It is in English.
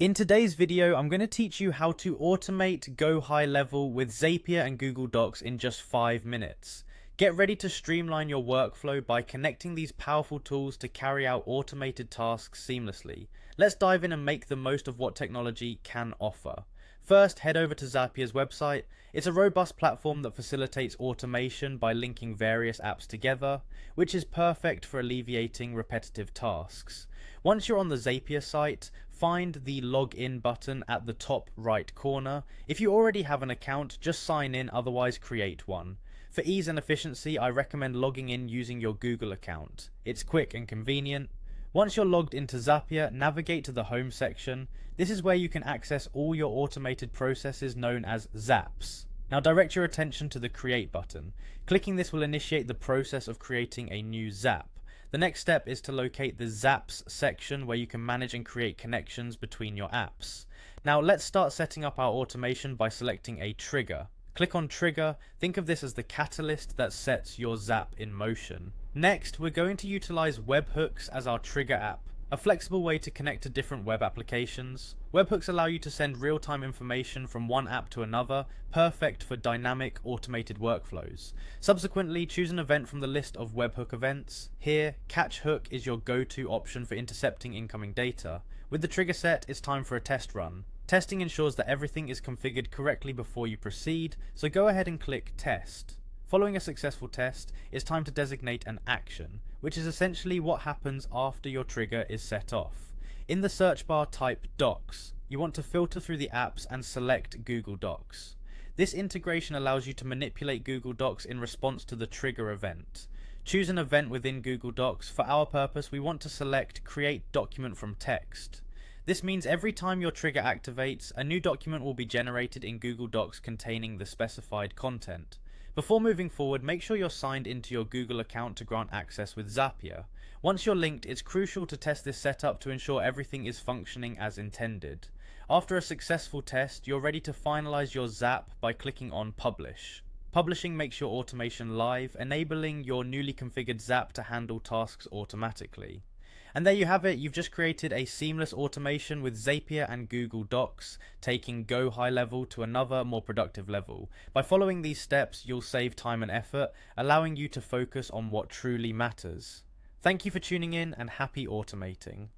In today's video, I'm going to teach you how to automate Go High Level with Zapier and Google Docs in just 5 minutes. Get ready to streamline your workflow by connecting these powerful tools to carry out automated tasks seamlessly. Let's dive in and make the most of what technology can offer. First, head over to Zapier's website. It's a robust platform that facilitates automation by linking various apps together, which is perfect for alleviating repetitive tasks. Once you're on the Zapier site, find the login button at the top right corner. If you already have an account, just sign in, otherwise create one. For ease and efficiency, I recommend logging in using your Google account. It's quick and convenient. Once you're logged into Zapier, navigate to the home section. This is where you can access all your automated processes known as Zaps. Now direct your attention to the Create button. Clicking this will initiate the process of creating a new Zap. The next step is to locate the Zaps section where you can manage and create connections between your apps. Now let's start setting up our automation by selecting a trigger. Click on Trigger. Think of this as the catalyst that sets your Zap in motion. Next, we're going to utilize webhooks as our trigger app, a flexible way to connect to different web applications. Webhooks allow you to send real-time information from one app to another, perfect for dynamic automated workflows. Subsequently, choose an event from the list of webhook events. Here, Catch Hook is your go-to option for intercepting incoming data. With the trigger set, it's time for a test run. Testing ensures that everything is configured correctly before you proceed, so go ahead and click Test. Following a successful test, it's time to designate an action, which is essentially what happens after your trigger is set off. In the search bar, type Docs. You want to filter through the apps and select Google Docs. This integration allows you to manipulate Google Docs in response to the trigger event. Choose an event within Google Docs. For our purpose, we want to select Create Document from Text. This means every time your trigger activates, a new document will be generated in Google Docs containing the specified content. Before moving forward, make sure you're signed into your Google account to grant access with Zapier. Once you're linked, it's crucial to test this setup to ensure everything is functioning as intended. After a successful test, you're ready to finalize your Zap by clicking on Publish. Publishing makes your automation live, enabling your newly configured Zap to handle tasks automatically. And there you have it, you've just created a seamless automation with Zapier and Google Docs, taking Go High Level to another, more productive level. By following these steps, you'll save time and effort, allowing you to focus on what truly matters. Thank you for tuning in and happy automating.